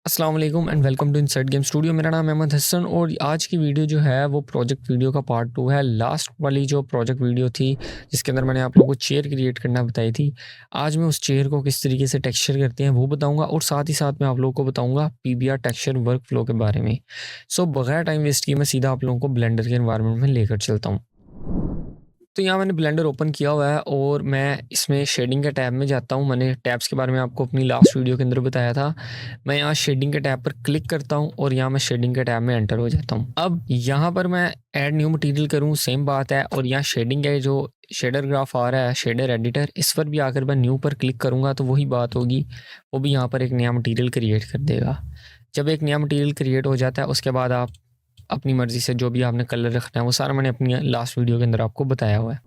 अस्सलाम वालेकुम and welcome to inside game studio. मेरा नाम अहमद हसन और आज की वीडियो जो है वो प्रोजेक्ट वीडियो का पार्ट 2 है। लास्ट वाली जो प्रोजेक्ट वीडियो थी जिसके अंदर मैंने आप लोगों को चेयर क्रिएट करना बताई थी, आज मैं उस चेयर को किस तरीके से टेक्सचर करते हैं वो बताऊंगा और साथ ही साथ मैं आप लोगों को बताऊंगा पीबीआर टेक्सचर वर्क फ्लो के बारे में। सो बगैर टाइम वेस्ट किए मैं सीधा आप लोगों को ब्लेंडर के एनवायरनमेंट में लेकर चलता हूँ। तो यहाँ मैंने ब्लेंडर ओपन किया हुआ है और मैं इसमें शेडिंग के टैब में जाता हूँ। मैंने टैब्स के बारे में आपको अपनी लास्ट वीडियो के अंदर बताया था। मैं यहाँ शेडिंग के टैब पर क्लिक करता हूँ और यहाँ मैं शेडिंग के टैब में एंटर हो जाता हूँ। अब यहाँ पर मैं ऐड न्यू मटेरियल करूँ, सेम बात है। और यहाँ शेडिंग है, जो शेडर ग्राफ आ रहा है, शेडर एडिटर, इस पर भी आकर मैं न्यू पर क्लिक करूँगा तो वही बात होगी, वो भी यहाँ पर एक नया मटीरियल क्रिएट कर देगा। जब एक नया मटीरियल क्रिएट हो जाता है उसके बाद आप अपनी मर्ज़ी से जो भी आपने कलर रखना है वो सारा मैंने अपनी लास्ट वीडियो के अंदर आपको बताया हुआ है।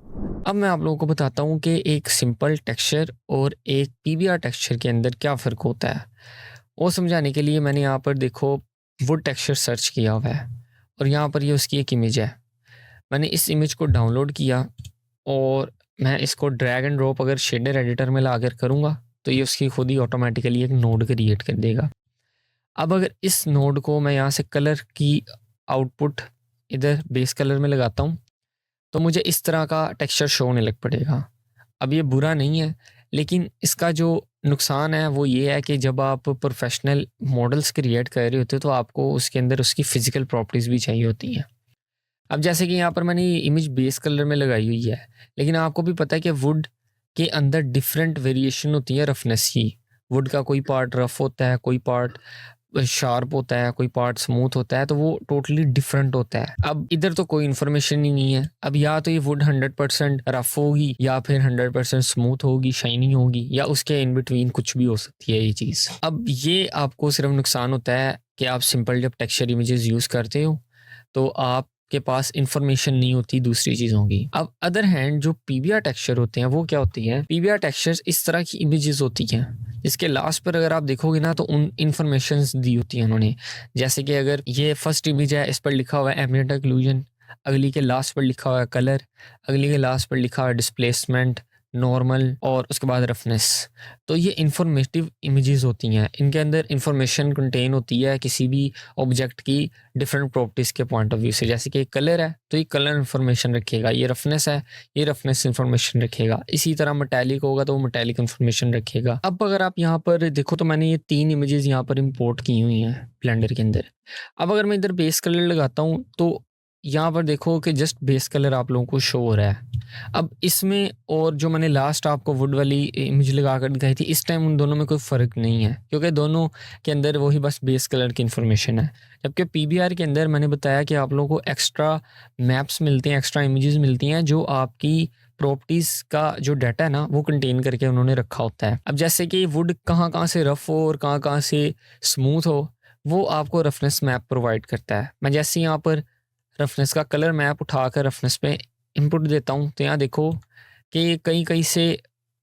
अब मैं आप लोगों को बताता हूँ कि एक सिंपल टेक्सचर और एक पीबीआर टेक्सचर के अंदर क्या फ़र्क होता है। वो समझाने के लिए मैंने यहाँ पर देखो वुड टेक्सचर सर्च किया हुआ है और यहाँ पर ये उसकी एक इमेज है। मैंने इस इमेज को डाउनलोड किया और मैं इसको ड्रैग एंड ड्रॉप अगर शेडर एडिटर में ला कर करूँगा तो ये उसकी खुद ही ऑटोमेटिकली एक नोड क्रिएट कर देगा। अब अगर इस नोड को मैं यहाँ से कलर की आउटपुट इधर बेस कलर में लगाता हूँ तो मुझे इस तरह का टेक्सचर शो होने लग पड़ेगा। अब ये बुरा नहीं है, लेकिन इसका जो नुकसान है वो ये है कि जब आप प्रोफेशनल मॉडल्स क्रिएट कर रहे होते हो तो आपको उसके अंदर उसकी फ़िज़िकल प्रॉपर्टीज़ भी चाहिए होती हैं। अब जैसे कि यहाँ पर मैंने ये इमेज बेस कलर में लगाई हुई है, लेकिन आपको भी पता है कि वुड के अंदर डिफरेंट वेरिएशन होती है रफनेस की। वुड का कोई पार्ट रफ होता है, कोई पार्ट शार्प होता है, कोई पार्ट स्मूथ होता है, तो वो टोटली डिफरेंट होता है। अब इधर तो कोई इन्फॉर्मेशन ही नहीं है। अब या तो ये वुड 100% रफ होगी या फिर 100% स्मूथ होगी, शाइनी होगी, या उसके इन बिटवीन कुछ भी हो सकती है ये चीज़। अब ये आपको सिर्फ नुकसान होता है कि आप सिंपल जब टेक्सचर इमेजेस यूज़ करते हो तो आपके पास इंफॉर्मेशन नहीं होती दूसरी चीज़ों की। अब अदर हैंड जो पीबीआर टेक्सचर होते हैं वो क्या होती है, पीबीआर टेक्सचर्स इस तरह की इमेजेस होती हैं जिसके लास्ट पर अगर आप देखोगे ना तो उन इन्फॉर्मेशंस दी होती हैं उन्होंने। जैसे कि अगर ये फर्स्ट इमेज है, इस पर लिखा हुआ है एम्बिएंट ऑक्लूजन, अगली के लास्ट पर लिखा हुआ है कलर, अगली के लास्ट पर लिखा हुआ है डिस्प्लेसमेंट, नॉर्मल और उसके बाद रफनेस। तो ये इंफॉर्मेटिव इमेजेस होती हैं, इनके अंदर इंफॉर्मेशन कंटेन होती है किसी भी ऑब्जेक्ट की डिफरेंट प्रॉपर्टीज़ के पॉइंट ऑफ व्यू से। जैसे कि कलर है तो ये कलर इंफॉर्मेशन रखेगा, ये रफनेस है ये रफनेस इंफॉर्मेशन रखेगा, इसी तरह मेटालिक होगा तो वो मेटालिक इंफॉर्मेशन रखेगा। अब अगर आप यहाँ पर देखो तो मैंने ये 3 इमेजेस यहाँ पर इंपोर्ट की हुई हैं ब्लेंडर के अंदर। अब अगर मैं इधर बेस कलर लगाता हूँ तो यहाँ पर देखो कि जस्ट बेस कलर आप लोगों को शो हो रहा है। अब इसमें और जो मैंने लास्ट आपको वुड वाली इमेज लगा कर दिखाई थी, इस टाइम उन दोनों में कोई फ़र्क नहीं है क्योंकि दोनों के अंदर वही बस बेस कलर की इन्फॉर्मेशन है। जबकि पीबीआर के अंदर मैंने बताया कि आप लोगों को एक्स्ट्रा मैप्स मिलते हैं, एक्स्ट्रा इमेजेस मिलती हैं जो आपकी प्रॉपर्टीज़ का जो डाटा है ना वो कंटेन करके उन्होंने रखा होता है। अब जैसे कि वुड कहाँ से रफ़ हो और कहाँ से स्मूथ हो, वो आपको रफनेस मैप प्रोवाइड करता है। मैं जैसे यहाँ पर रफनेस का कलर मैप उठाकर रफनेस पे इनपुट देता हूँ तो यहाँ देखो कि कहीं से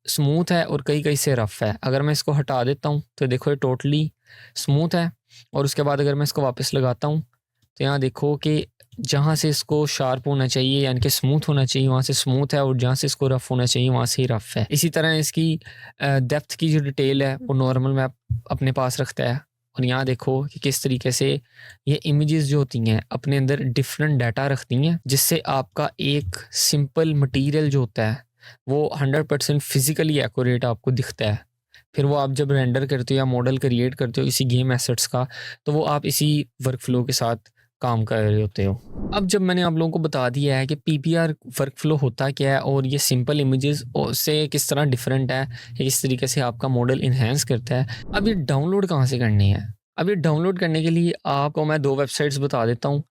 स्मूथ है और कहीं से रफ़ है। अगर मैं इसको हटा देता हूँ तो देखो ये टोटली स्मूथ है, और उसके बाद अगर मैं इसको वापस लगाता हूँ तो यहाँ देखो कि जहाँ से इसको शार्प होना चाहिए यानी कि स्मूथ होना चाहिए वहाँ से स्मूथ है, और जहाँ से इसको रफ़ होना चाहिए वहाँ से ही रफ़ है। इसी तरह इसकी डेप्थ की जो डिटेल है वो नॉर्मल मैप अपने पास रखता है। और यहाँ देखो कि किस तरीके से ये इमेजेस जो होती हैं अपने अंदर डिफरेंट डाटा रखती हैं, जिससे आपका एक सिंपल मटेरियल जो होता है वो 100% फिजिकली एक्यूरेट आपको दिखता है। फिर वो आप जब रेंडर करते हो या मॉडल क्रिएट करते हो इसी गेम एसेट्स का, तो वो आप इसी वर्क फ्लो के साथ काम कर रहे होते हो। अब जब मैंने आप लोगों को बता दिया है कि पीपीआर वर्क फ्लो होता क्या है और ये सिंपल इमेजेस से किस तरह डिफरेंट है, किस तरीके से आपका मॉडल इन्हेंस करता है, अब ये डाउनलोड कहाँ से करनी है। अब ये डाउनलोड करने के लिए आपको मैं 2 वेबसाइट्स बता देता हूँ।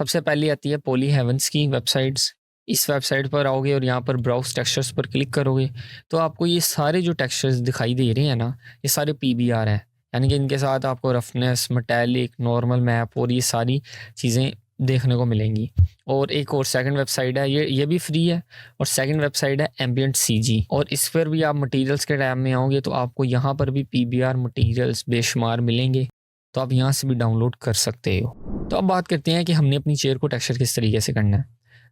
सबसे पहली आती है पॉली हेवन्स की वेबसाइट्स। इस वेबसाइट पर आओगे और यहाँ पर ब्राउज टेक्सचर्स पर क्लिक करोगे तो आपको ये सारे जो टेक्सचर्स दिखाई दे रहे हैं ना, ये सारे पीबीआर हैं। यानी कि इनके साथ आपको रफनेस, मेटालिक, नॉर्मल मैप और ये सारी चीज़ें देखने को मिलेंगी। और एक और सेकंड वेबसाइट है, ये भी फ्री है, और सेकंड वेबसाइट है एम्बिएंट सीजी। और इस पर भी आप मटेरियल्स के टैब में आओगे तो आपको यहाँ पर भी पीबीआर मटेरियल्स बेशुमार मिलेंगे, तो आप यहाँ से भी डाउनलोड कर सकते हो। तो अब बात करते हैं कि हमने अपनी चेयर को टेक्सचर किस तरीके से करना है।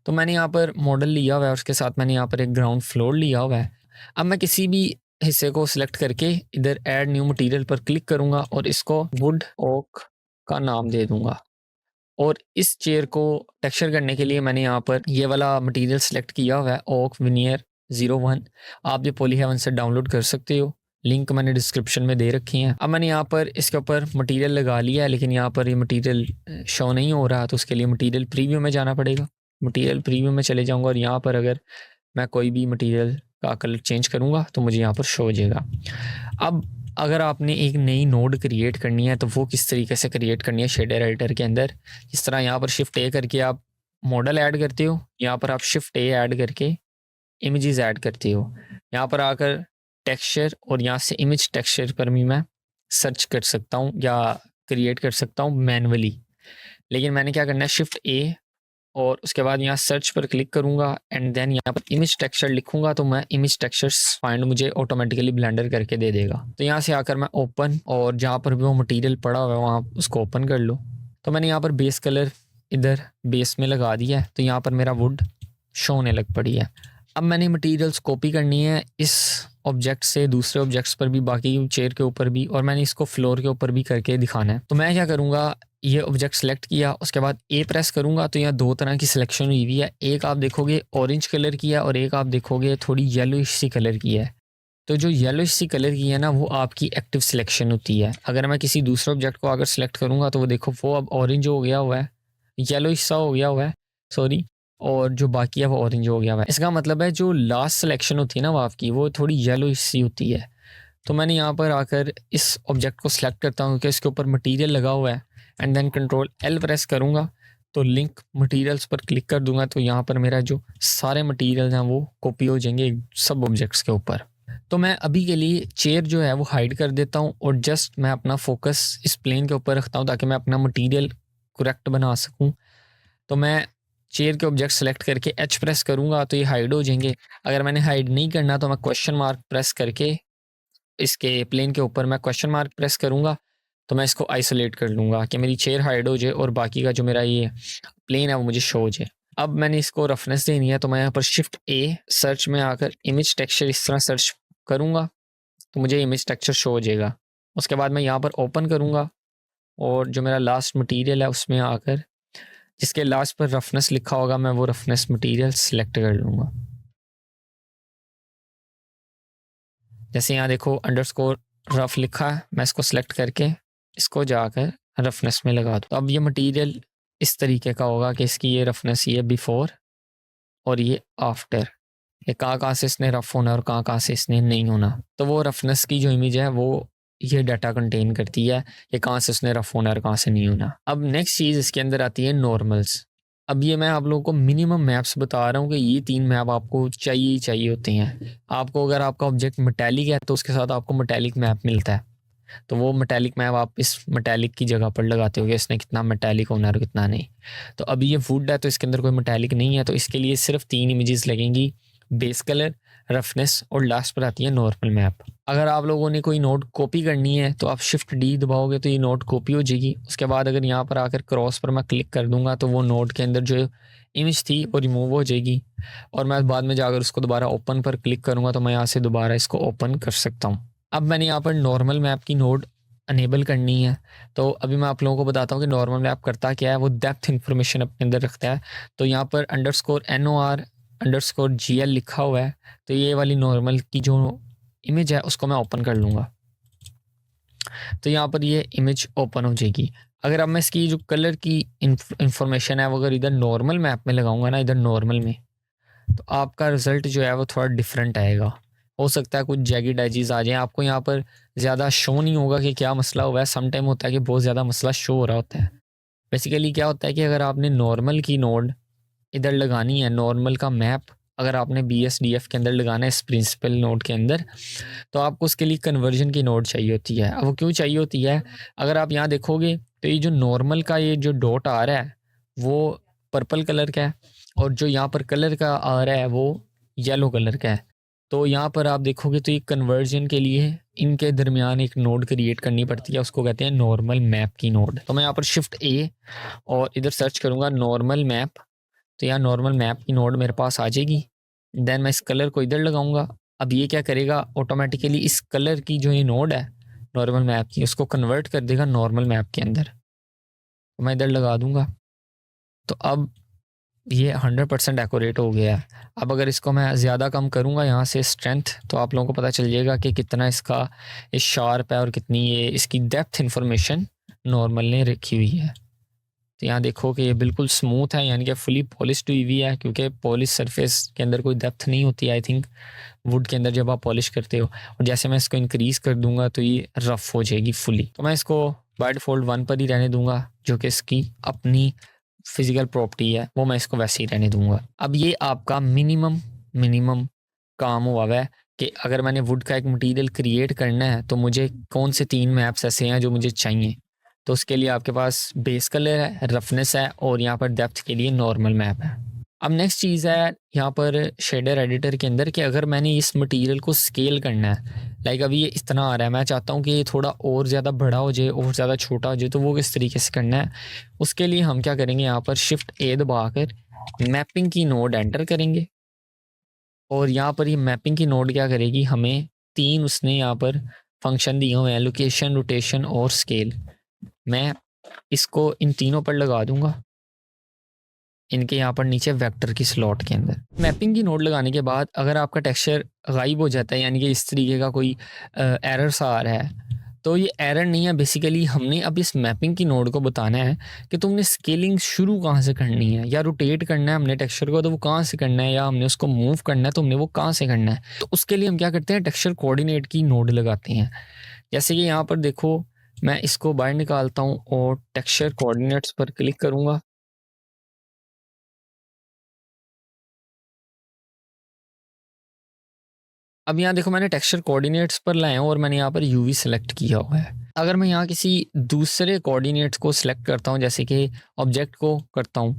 तो मैंने यहाँ पर मॉडल लिया हुआ है, उसके साथ मैंने यहाँ पर एक ग्राउंड फ्लोर लिया हुआ है। अब मैं किसी भी हिस्से को सिलेक्ट करके इधर ऐड न्यू मटेरियल पर क्लिक करूँगा और इसको वुड ओक का नाम दे दूँगा। और इस चेयर को टेक्सचर करने के लिए मैंने यहाँ पर ये वाला मटेरियल सेलेक्ट किया हुआ है, ओक विनियर 01। आप ये पॉलीहेवन से डाउनलोड कर सकते हो, लिंक मैंने डिस्क्रिप्शन में दे रखी हैं। अब मैंने यहाँ पर इसके ऊपर मटेरियल लगा लिया है, लेकिन यहाँ पर ये मटेरियल शो नहीं हो रहा, तो उसके लिए मटेरियल प्रीव्यू में जाना पड़ेगा। मटेरियल प्रीव्यू में चले जाऊँगा और यहाँ पर अगर मैं कोई भी मटेरियल का कलर चेंज करूँगा तो मुझे यहाँ पर शो हो जाएगा। अब अगर आपने एक नई नोड क्रिएट करनी है तो वो किस तरीके से क्रिएट करनी है शेडर एडिटर के अंदर, इस तरह यहाँ पर शिफ्ट ए करके आप मॉडल ऐड करते हो, यहाँ पर आप शिफ्ट ए ऐड करके इमेजेस ऐड करते हो, यहाँ पर आकर टेक्सचर और यहाँ से इमेज टेक्सचर पर भी मैं सर्च कर सकता हूँ या क्रिएट कर सकता हूँ मैनुअली। लेकिन मैंने क्या करना है, शिफ्ट ए और उसके बाद यहाँ सर्च पर क्लिक करूँगा एंड देन यहाँ पर इमेज टेक्सचर लिखूंगा तो मैं इमेज टेक्सचर्स फाइंड मुझे ऑटोमेटिकली ब्लेंडर करके दे देगा। तो यहाँ से आकर मैं ओपन और जहाँ पर भी वो मटेरियल पड़ा हुआ है वहाँ उसको ओपन कर लो। तो मैंने यहाँ पर बेस कलर इधर बेस में लगा दिया है, तो यहाँ पर मेरा वुड शो होने लग पड़ी है। अब मैंने मटेरियल्स कॉपी करनी है इस ऑब्जेक्ट से दूसरे ऑब्जेक्ट्स पर भी, बाकी चेयर के ऊपर भी, और मैंने इसको फ्लोर के ऊपर भी करके दिखाना है। तो मैं क्या करूँगा, ये ऑब्जेक्ट सेलेक्ट किया, उसके बाद ए प्रेस करूँगा तो यहाँ दो तरह की सिलेक्शन हुई हुई है। एक आप देखोगे ऑरेंज कलर की है और एक आप देखोगे थोड़ी येलोइश सी कलर की है। तो जो येलोइश सी कलर की है ना, वो आपकी एक्टिव सिलेक्शन होती है। अगर मैं किसी दूसरे ऑब्जेक्ट को अगर सेलेक्ट करूँगा तो वो देखो वो अब ऑरेंज हो गया हुआ है, येलोइश सा हो गया हुआ है, सॉरी, और जो बाकी है वो ऑरेंज हो गया हुआ है। इसका मतलब है जो लास्ट सिलेक्शन होती है ना वो आपकी, वो थोड़ी येलोइश सी होती है। तो मैंने यहाँ पर आकर इस ऑब्जेक्ट को सिलेक्ट करता हूँ क्योंकि इसके ऊपर मटेरियल लगा हुआ है and then control L press करूँगा तो लिंक मटेरियल्स पर क्लिक कर दूंगा तो यहाँ पर मेरा जो सारे मटेरियल हैं वो कॉपी हो जाएंगे सब ऑब्जेक्ट्स के ऊपर। तो मैं अभी के लिए चेयर जो है वो हाइड कर देता हूँ और जस्ट मैं अपना फोकस इस प्लेन के ऊपर रखता हूँ ताकि मैं अपना मटीरियल करेक्ट बना सकूँ। तो मैं चेयर के ऑब्जेक्ट सेलेक्ट करके एच प्रेस करूँगा तो ये हाइड हो जाएंगे। अगर मैंने हाइड नहीं करना तो मैं क्वेश्चन मार्क प्रेस करके इसके प्लेन के ऊपर मैं क्वेश्चन मार्क प्रेस करूँगा तो मैं इसको आइसोलेट कर लूँगा कि मेरी चेयर हाइड हो जाए और बाकी का जो मेरा ये प्लेन है वो मुझे शो हो जाए। अब मैंने इसको रफनेस देनी है तो मैं यहाँ पर शिफ्ट ए सर्च में आकर इमेज टेक्सचर इस तरह सर्च करूँगा तो मुझे इमेज टेक्सचर शो हो जाएगा। उसके बाद मैं यहाँ पर ओपन करूँगा और जो मेरा लास्ट मटीरियल है उसमें आकर जिसके लास्ट पर रफनेस लिखा होगा मैं वो रफनेस मटीरियल सेलेक्ट कर लूँगा। जैसे यहाँ देखो अंडरस्कोर रफ लिखा है, मैं इसको सेलेक्ट करके इसको जाकर रफनेस में लगा दूँ। तो अब ये मटेरियल इस तरीके का होगा कि इसकी ये रफनेस ये बिफोर और ये आफ्टर, ये कहाँ से इसने रफ होना और कहाँ से इसने नहीं होना। तो वो रफनेस की जो इमेज है वो ये डाटा कंटेन करती है कि कहाँ से उसने रफ होना और कहाँ से नहीं होना। अब नेक्स्ट चीज़ इसके अंदर आती है नॉर्मल्स। अब ये मैं आप लोगों को मिनिमम मैप्स बता रहा हूँ कि ये 3 मैप आपको चाहिए ही चाहिए होते हैं। आपको अगर आपका ऑब्जेक्ट मेटालिक है तो उसके साथ आपको मेटालिक मैप मिलता है, तो वो मेटालिक मैप आप इस मेटालिक की जगह पर लगाते हो कि इसने कितना मेटालिक होना और कितना नहीं। तो अभी ये वुड है तो इसके अंदर कोई मेटालिक नहीं है, तो इसके लिए सिर्फ 3 इमेजेस लगेंगी, बेस कलर, रफनेस और लास्ट पर आती है नॉर्मल मैप। अगर आप लोगों ने कोई नोट कॉपी करनी है तो आप शिफ्ट डी दबाओगे तो ये नोट कॉपी हो जाएगी। उसके बाद अगर यहाँ पर आकर क्रॉस पर मैं क्लिक कर दूंगा तो वो नोट के अंदर जो इमेज थी वो रिमूव हो जाएगी और मैं बाद में जाकर उसको दोबारा ओपन पर क्लिक करूँगा तो मैं यहाँ से दोबारा इसको ओपन कर सकता हूँ। अब मैंने यहाँ पर नॉर्मल मैप की नोड अनेबल करनी है, तो अभी मैं आप लोगों को बताता हूँ कि नॉर्मल मैप करता क्या है। वो डेप्थ इन्फॉर्मेशन अपने अंदर रखता है। तो यहाँ पर _NOR_GL लिखा हुआ है, तो ये वाली नॉर्मल की जो इमेज है उसको मैं ओपन कर लूँगा तो यहाँ पर ये इमेज ओपन हो जाएगी। अगर अब मैं इसकी जो कलर की इंफॉर्मेशन है वो अगर इधर नॉर्मल मैप में लगाऊंगा ना, इधर नॉर्मल में, तो आपका रिजल्ट जो है वो थोड़ा डिफरेंट आएगा। हो सकता है कुछ जैगिड एजेस आ जाएं, आपको यहाँ पर ज़्यादा शो नहीं होगा कि क्या मसला हुआ है। सम टाइम होता है कि बहुत ज़्यादा मसला शो हो रहा होता है। बेसिकली क्या होता है कि अगर आपने नॉर्मल की नोड इधर लगानी है, नॉर्मल का मैप अगर आपने BSDF के अंदर लगाना है इस प्रिंसिपल नोड के अंदर, तो आपको उसके लिए कन्वर्जन की नोड चाहिए होती है। अब वो क्यों चाहिए होती है, अगर आप यहाँ देखोगे तो ये जो नॉर्मल का ये जो डॉट आ रहा है वो पर्पल कलर का है और जो यहाँ पर कलर का आ रहा है वो येलो कलर का है। तो यहाँ पर आप देखोगे तो ये कन्वर्जन के लिए इनके दरमियान एक नोड क्रिएट करनी पड़ती है, उसको कहते हैं नॉर्मल मैप की नोड। तो मैं यहाँ पर शिफ्ट A और इधर सर्च करूँगा नॉर्मल मैप, तो यहाँ नॉर्मल मैप की नोड मेरे पास आ जाएगी। देन मैं इस कलर को इधर लगाऊंगा अब ये क्या करेगा, ऑटोमेटिकली इस कलर की जो ये नोड है नॉर्मल मैप की, उसको कन्वर्ट कर देगा नॉर्मल मैप के अंदर। तो मैं इधर लगा दूंगा, तो अब ये 100% एक्यूरेट हो गया है। अब अगर इसको मैं ज़्यादा कम करूँगा यहाँ से स्ट्रेंथ, तो आप लोगों को पता चल जाएगा कि कितना इसका ये शार्प है और कितनी ये इसकी डेप्थ इंफॉर्मेशन नॉर्मल ने रखी हुई है। तो यहाँ देखो कि ये बिल्कुल स्मूथ है, यानी कि फुली पॉलिश्ड हुई हुई है, क्योंकि पॉलिश सरफेस के अंदर कोई डेप्थ नहीं होती आई थिंक वुड के अंदर जब आप पॉलिश करते हो। और जैसे मैं इसको इंक्रीज़ कर दूंगा तो ये रफ़ हो जाएगी फुली। तो मैं इसको बाय डिफ़ॉल्ट 1 पर ही रहने दूंगा, जो कि इसकी अपनी फिजिकल प्रॉपर्टी है, वो मैं इसको वैसे ही रहने दूंगा। अब ये आपका मिनिमम काम हुआ है कि अगर मैंने वुड का एक मटेरियल क्रिएट करना है तो मुझे कौन से 3 मैप्स ऐसे हैं जो मुझे चाहिए। तो उसके लिए आपके पास बेस कलर है, रफनेस है और यहाँ पर डेप्थ के लिए नॉर्मल मैप है। अब नेक्स्ट चीज़ है यहाँ पर शेडर एडिटर के अंदर कि अगर मैंने इस मटेरियल को स्केल करना है, लाइक अभी ये इतना आ रहा है, मैं चाहता हूँ कि ये थोड़ा और ज़्यादा बड़ा हो जाए और ज़्यादा छोटा हो जाए, तो वो किस तरीके से करना है। उसके लिए हम क्या करेंगे, यहाँ पर शिफ्ट ए दबा कर मैपिंग की नोड एंटर करेंगे और यहाँ पर ये मैपिंग की नोड क्या करेगी, हमें 3 उसने यहाँ पर फंक्शन दिए हुए हैं, लोकेशन, रोटेशन और स्केल। मैं इसको इन तीनों पर लगा दूंगा, इनके यहाँ पर नीचे वेक्टर की स्लॉट के अंदर। मैपिंग की नोड लगाने के बाद अगर आपका टेक्सचर गायब हो जाता है, यानी कि इस तरीके का कोई एरर सा आ रहा है, तो ये एरर नहीं है। बेसिकली हमने अब इस मैपिंग की नोड को बताना है कि तुमने स्केलिंग शुरू कहाँ से करनी है, या रोटेट करना है हमने टेक्सचर को तो वो कहाँ से करना है, या हमने उसको मूव करना है तो हमने वो कहाँ से करना है। तो उसके लिए हम क्या करते हैं, टेक्सचर कोऑर्डिनेट की नोड लगाते हैं। जैसे कि यहाँ पर देखो, मैं इसको बाहर निकालता हूँ और टेक्सचर कोऑर्डिनेट्स पर क्लिक करूँगा। अब यहाँ देखो मैंने टेक्सचर कोऑर्डिनेट्स पर लाया हूँ और मैंने यहाँ पर यूवी सेलेक्ट किया हुआ है। अगर मैं यहाँ किसी दूसरे कोऑर्डिनेट्स को सिलेक्ट करता हूँ, जैसे कि ऑब्जेक्ट को करता हूँ,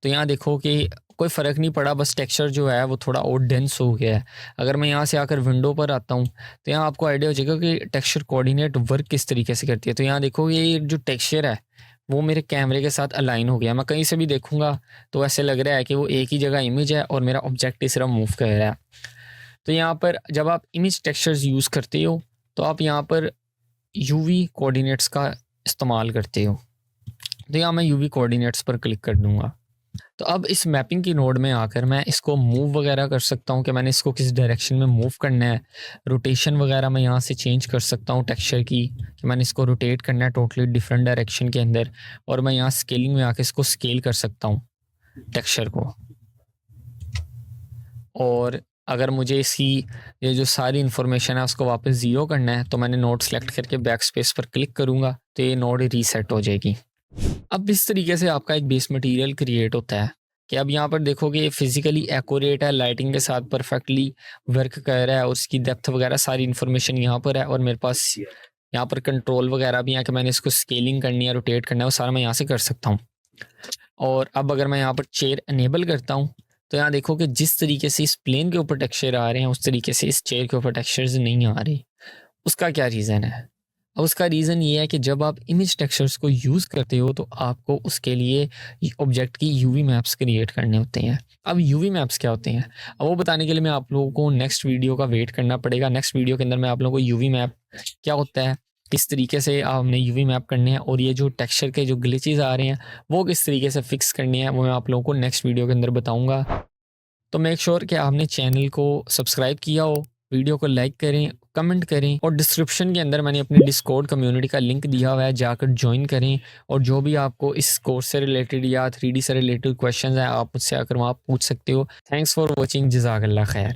तो यहाँ देखो कि कोई फ़र्क नहीं पड़ा, बस टेक्सचर जो है वो थोड़ा और डेंस हो गया है। अगर मैं यहाँ से आकर विंडो पर आता हूँ तो यहाँ आपको आइडिया हो जाएगा कि टेक्सचर कोऑर्डिनेट वर्क किस तरीके से करती है। तो यहाँ देखो ये जो टेक्सचर है वो मेरे कैमरे के साथ अलाइन हो गया। मैं कहीं से भी देखूंगा तो ऐसे लग रहा है कि वो एक ही जगह इमेज है और मेरा ऑब्जेक्ट ही सिर्फ मूव कर रहा है। तो यहाँ पर जब आप इमेज टेक्सचर्स यूज़ करते हो तो आप यहाँ पर यूवी कोऑर्डिनेट्स का इस्तेमाल करते हो। तो यहाँ मैं यूवी कोऑर्डिनेट्स पर क्लिक कर दूंगा। तो अब इस मैपिंग की नोड में आकर मैं इसको मूव वगैरह कर सकता हूँ कि मैंने इसको किस डायरेक्शन में मूव करना है। रोटेशन वगैरह मैं यहाँ से चेंज कर सकता हूँ टेक्सचर की, कि मैंने इसको रोटेट करना है टोटली डिफरेंट डायरेक्शन के अंदर। और मैं यहाँ स्केलिंग में आकर इसको स्केल कर सकता हूँ टेक्सचर को। और अगर मुझे इसकी ये जो सारी इन्फॉर्मेशन है उसको वापस ज़ीरो करना है तो मैंने नोड सेलेक्ट करके बैक स्पेस पर क्लिक करूँगा तो ये नोड रीसेट हो जाएगी। अब इस तरीके से आपका एक बेस मटेरियल क्रिएट होता है कि अब यहाँ पर देखो कि ये फिजिकली एक्यूरेट है, लाइटिंग के साथ परफेक्टली वर्क कर रहा है, उसकी डेप्थ वगैरह सारी इन्फॉर्मेशन यहाँ पर है। और मेरे पास यहाँ पर कंट्रोल वगैरह भी है कि मैंने इसको स्केलिंग करनी है, रोटेट करना है, वो सारा मैं यहाँ से कर सकता हूँ। और अब अगर मैं यहाँ पर चेयर अनेबल करता हूँ तो यहाँ देखो कि जिस तरीके से इस प्लेन के ऊपर टेक्सचर आ रहे हैं उस तरीके से इस चेयर के ऊपर टेक्सचर्स नहीं आ रहे। उसका क्या रीज़न है? अब उसका रीज़न ये है कि जब आप इमेज टेक्सचर्स को यूज़ करते हो तो आपको उसके लिए ऑब्जेक्ट की यूवी मैप्स क्रिएट करने होते हैं। अब यूवी मैप्स क्या होते हैं, अब वो बताने के लिए मैं आप लोगों को नेक्स्ट वीडियो का वेट करना पड़ेगा। नेक्स्ट वीडियो के अंदर मैं आप लोगों को यूवी मैप क्या होता है, किस तरीके से हमने यूवी मैप करने हैं, और ये जो टेक्सचर के जो ग्लिचेस आ रहे हैं वो किस तरीके से फिक्स करने हैं, वो मैं आप लोगों को नेक्स्ट वीडियो के अंदर बताऊँगा। तो मेक श्योर कि आपने चैनल को सब्सक्राइब किया हो, वीडियो को लाइक करें, कमेंट करें, और डिस्क्रिप्शन के अंदर मैंने अपनी डिस्कॉर्ड कम्युनिटी का लिंक दिया हुआ है, जाकर ज्वाइन करें। और जो भी आपको इस कोर्स से रिलेटेड या 3D से रिलेटेड क्वेश्चंस हैं आप मुझसे आकर वहाँ पूछ सकते हो। थैंक्स फॉर वॉचिंग, जज़ाकल्लाह खैर।